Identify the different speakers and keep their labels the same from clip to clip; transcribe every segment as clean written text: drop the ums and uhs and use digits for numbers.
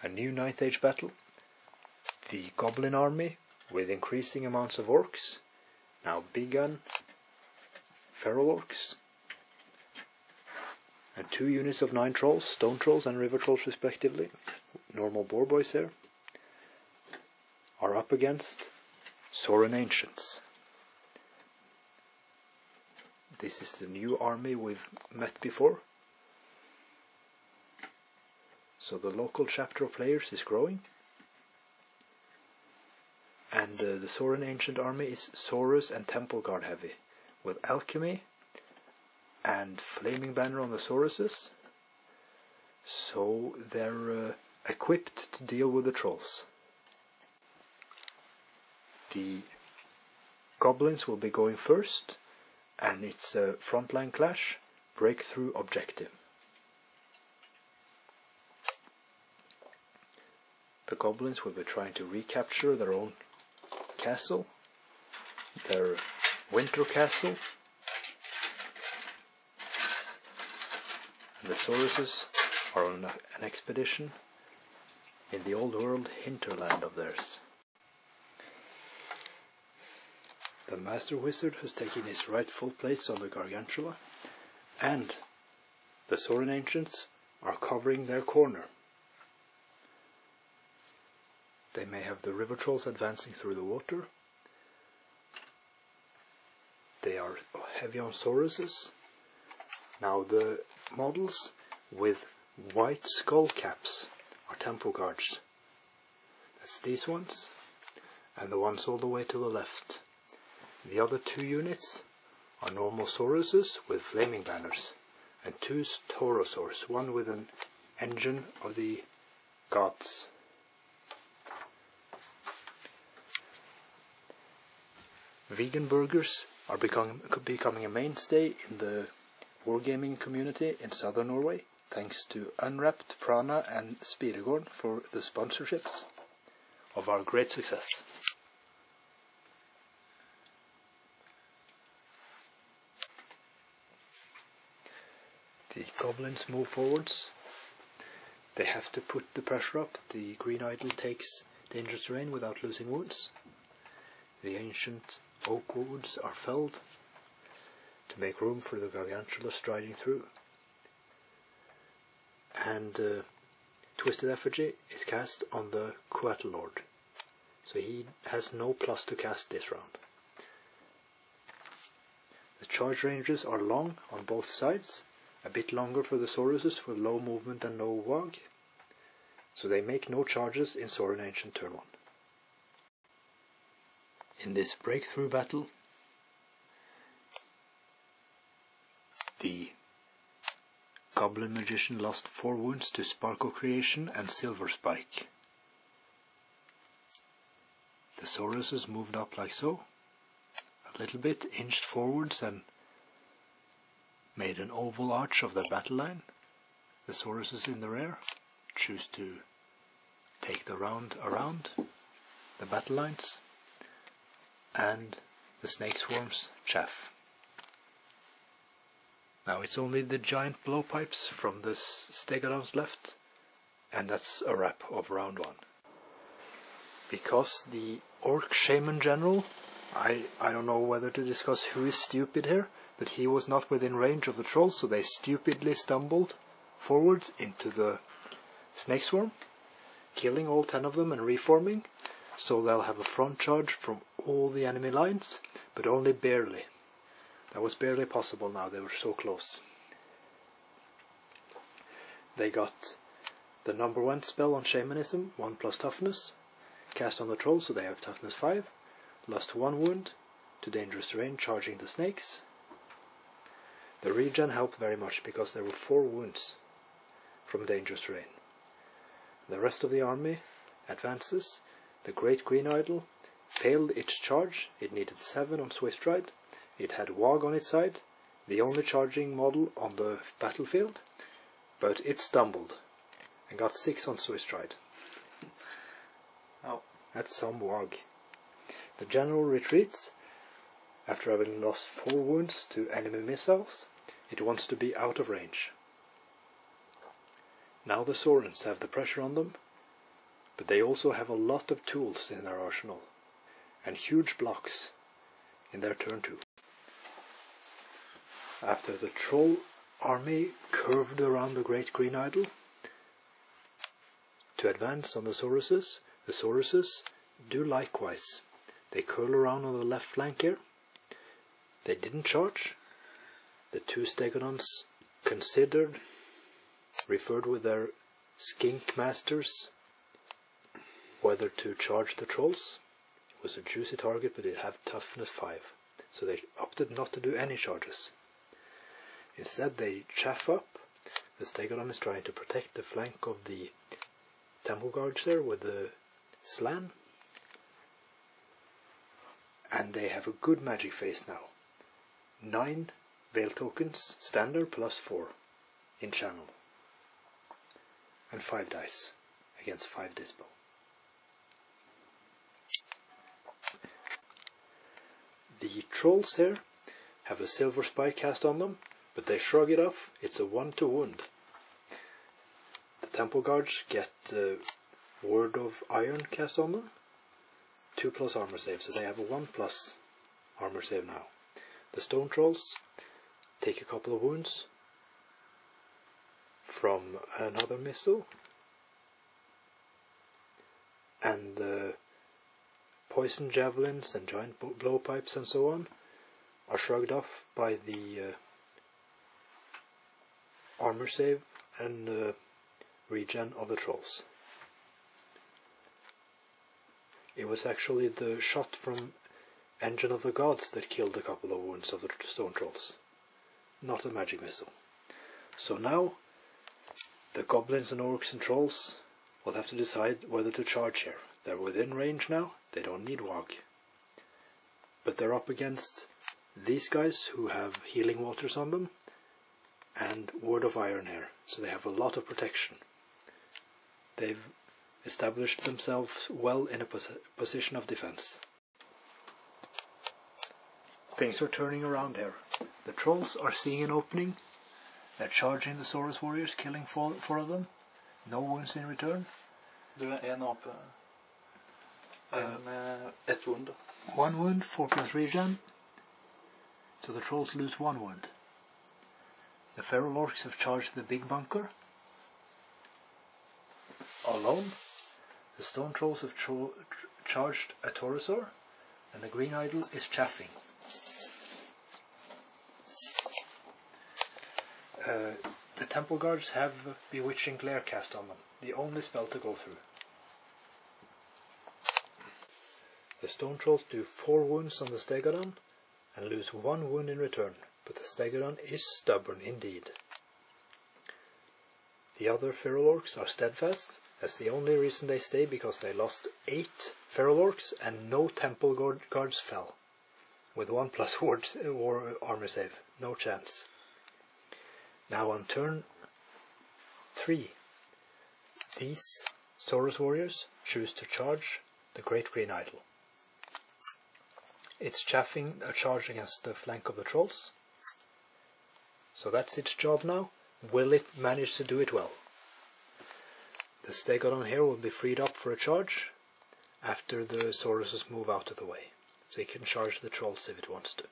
Speaker 1: A new 9th Age battle. The goblin army with increasing amounts of orcs. Now big gun, feral orcs. And 2 units of 9 trolls, stone trolls and river trolls respectively. Normal boar boys here. Are up against Sauran ancients. This is the new army we've met before. So the local chapter of players is growing. And the Sauran ancient army is Saurus and Temple Guard heavy, with alchemy and flaming banner on the Sauruses. So they're equipped to deal with the trolls. The goblins will be going first, and it's a frontline clash, breakthrough objective. The goblins will be trying to recapture their own castle, their winter castle, and the Sauruses are on an expedition in the old world hinterland of theirs. The Master Wizard has taken his rightful place on the gargantula, and the Sauran ancients are covering their corner. They may have the river trolls advancing through the water. They are heavy on Sauruses. Now the models with white skull caps are temple guards. That's these ones, and the ones all the way to the left. The other 2 units are normal Sauruses with flaming banners, and 2 Taurosaurs, one with an engine of the gods. Vegan burgers are becoming a mainstay in the wargaming community in southern Norway, thanks to Unwrapped, Prana and Spiregården for the sponsorships of our great success. The goblins move forwards. They have to put the pressure up. The green idol takes dangerous terrain without losing wounds. The ancient oak woods are felled to make room for the gargantula striding through. And Twisted Effigy is cast on the Coatl Lord, so he has no plus to cast this round. The charge ranges are long on both sides, a bit longer for the Sauruses with low movement and no wag, so they make no charges in Sauran Ancient turn 1. In this breakthrough battle, the Goblin Magician lost 4 wounds to Sparkle Creation and Silver Spike. The Sauruses moved up like so, a little bit, inched forwards and made an oval arch of their battle line. The Sauruses in the rear choose to take the round around the battle lines, and the snake swarms chaff. Now it's only the giant blowpipes from the stegodons left, and that's a wrap of round 1. Because the Orc Shaman General, I don't know whether to discuss who is stupid here, but he was not within range of the trolls, so they stupidly stumbled forwards into the snake swarm, killing all 10 of them and reforming, so they'll have a front charge from all the enemy lines, but only barely. That was barely possible now, they were so close. They got the number 1 spell on shamanism, 1+ toughness, cast on the trolls, so they have toughness 5, lost 1 wound to dangerous terrain charging the snakes. The regen helped very much because there were 4 wounds from dangerous terrain. The rest of the army advances. The Great Green Idol failed its charge. It needed 7 on Swift Stride. It had Wag on its side, the only charging model on the battlefield, but it stumbled and got 6 on Swift Stride. Oh. That's some Wag. The general retreats after having lost 4 wounds to enemy missiles. It wants to be out of range. Now the Saurans have the pressure on them, but they also have a lot of tools in their arsenal, and huge blocks in their turn too. After the troll army curved around the great green idol to advance on the sauruses do likewise. They curl around on the left flank here. They didn't charge. The two stegodons referred with their skink masters whether to charge the trolls. It was a juicy target, but it had toughness 5, so they opted not to do any charges. Instead they chaff up. The stegodon is trying to protect the flank of the temple guards there with the slan, and they have a good magic phase now. 9 veil tokens standard plus 4 in channel, and 5 dice against 5 dispel. The trolls here have a silver spike cast on them, but they shrug it off. It's a 1 to wound. The temple guards get word of iron cast on them, 2+ armor save, so they have a 1+ armor save now. The stone trolls take a couple of wounds from another missile, and the poison javelins and giant blowpipes and so on are shrugged off by the armor save and regen of the trolls. It was actually the shot from Engine of the Gods that killed a couple of wounds of the stone trolls, not a magic missile. So now the goblins and orcs and trolls will have to decide whether to charge here. They're within range now, they don't need wag. But they're up against these guys who have healing waters on them and word of iron here, so they have a lot of protection. They've established themselves well in a position of defense. Things are turning around here. The trolls are seeing an opening. They're charging the Saurus warriors, killing 4 of them. No wounds in return.
Speaker 2: Du är en AP. Ett wound.
Speaker 1: 1 wound, 4+ regen. So the trolls lose 1 wound. The feral orcs have charged the big bunker alone. The stone trolls have charged a Taurosaur, and the green idol is chaffing. The temple guards have bewitching glare cast on them, the only spell to go through. The stone trolls do 4 wounds on the stegodon and lose 1 wound in return, but the stegodon is stubborn indeed. The other feral orcs are steadfast. That's the only reason they stay, because they lost 8 feral orcs and no temple guards fell. With 1+ war armor save, no chance. Now on turn 3, these Saurus warriors choose to charge the Great Green Idol. It's chaffing a charge against the flank of the trolls. So that's its job now. Will it manage to do it well? The stegodon here will be freed up for a charge after the Sauruses move out of the way, so it can charge the trolls if it wants to.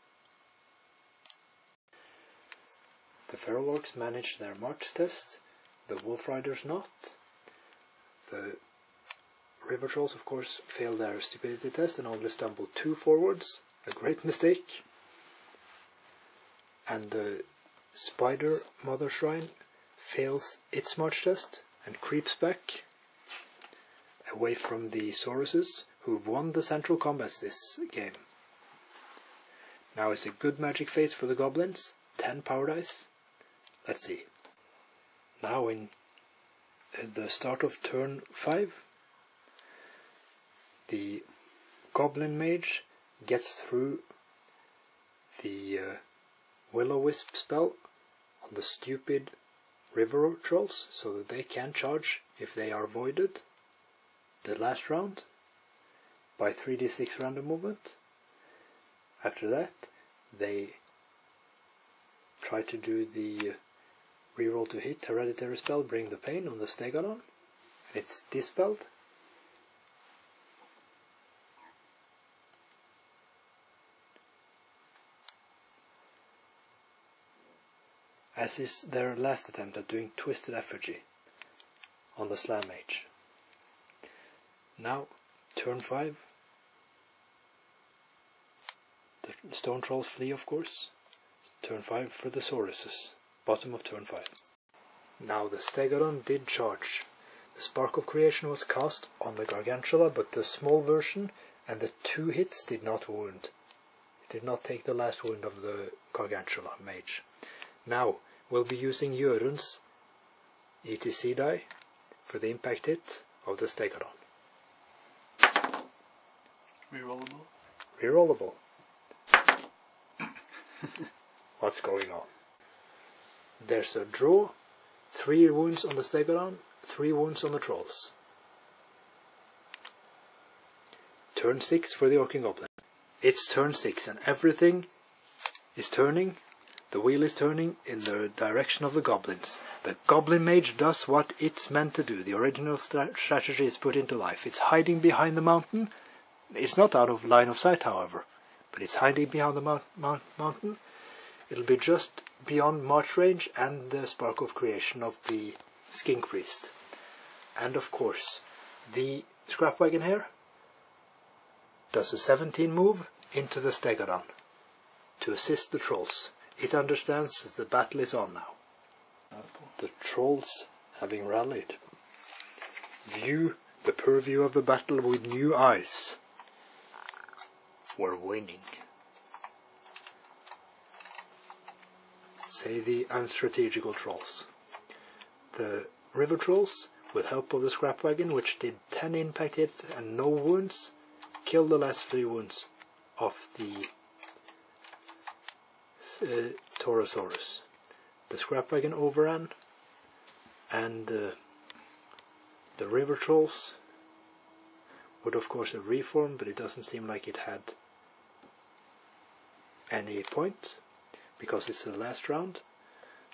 Speaker 1: The feral orcs manage their march test, the wolf riders not. The river trolls of course fail their stupidity test and only stumble 2 forwards, a great mistake. And the spider mother shrine fails its march test and creeps back away from the Sauruses, who've won the central combats this game. Now it's a good magic phase for the goblins, 10 power dice. Let's see. Now in the start of turn 5, the goblin mage gets through the will-o-wisp spell on the stupid river trolls, so that they can charge if they are voided the last round by 3d6 random movement. After that they try to do the reroll to hit hereditary spell, bring the pain on the stegodon, and it's dispelled. as is their last attempt at doing twisted effigy on the slam mage. Now, turn 5. The stone trolls flee, of course. Turn 5 for the sauruses. Bottom of turn 5. Now the stegodon did charge. The Spark of Creation was cast on the gargantula, but the small version and the 2 hits did not wound. It did not take the last wound of the gargantula mage. Now we'll be using Jørund's ETC die for the impact hit of the stegodon.
Speaker 2: Rerollable.
Speaker 1: Rerollable. What's going on? There's a draw, 3 wounds on the stegodon, 3 wounds on the trolls. Turn 6 for the orc and goblin. It's turn 6 and everything is turning. The wheel is turning in the direction of the goblins. The goblin mage does what it's meant to do. The original strategy is put into life. It's hiding behind the mountain. It's not out of line of sight, however, but it's hiding behind the mountain. It'll be just beyond march range and the Spark of Creation of the skink priest. And of course, the scrap wagon here does a 17 move into the stegodon to assist the trolls. It understands that the battle is on now. The trolls, having rallied, view the purview of the battle with new eyes. We're winning. Say the unstrategical trolls. The river trolls, with help of the scrap wagon, which did 10 impact hits and no wounds, killed the last 3 wounds of the Taurosaurus. The scrap wagon overran, and the river trolls would of course have reformed, but it doesn't seem like it had any point, because it's the last round.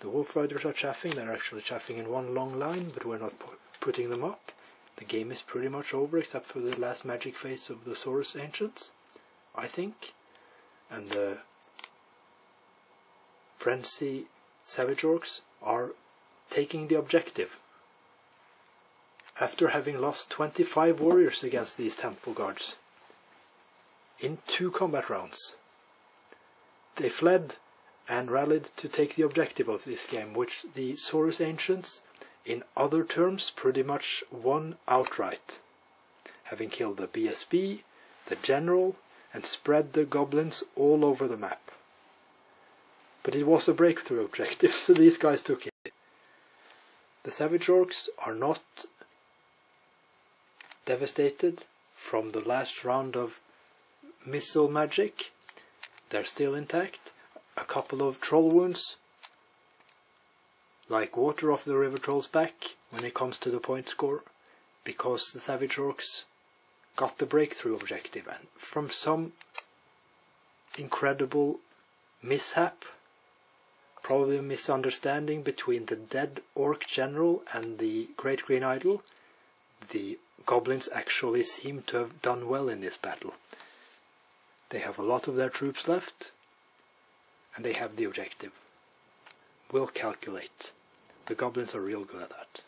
Speaker 1: The wolf riders are chaffing. They're actually chaffing in one long line, but we're not putting them up. The game is pretty much over, except for the last magic phase of the Saurus Ancients, I think. And the Frenzy Savage Orcs are taking the objective. After having lost 25 warriors against these temple guards in 2 combat rounds, they fled and rallied to take the objective of this game, which the Saurus Ancients, in other terms, pretty much won outright, having killed the BSB, the general, and spread the goblins all over the map. But it was a breakthrough objective, so these guys took it. The Savage Orcs are not devastated from the last round of missile magic. They're still intact. A couple of troll wounds, like water off the river troll's back when it comes to the point score, because the Savage Orcs got the breakthrough objective, and from some incredible mishap, probably a misunderstanding between the dead orc general and the Great Green Idol, the goblins actually seem to have done well in this battle. They have a lot of their troops left, and they have the objective. We'll calculate. The goblins are real good at that.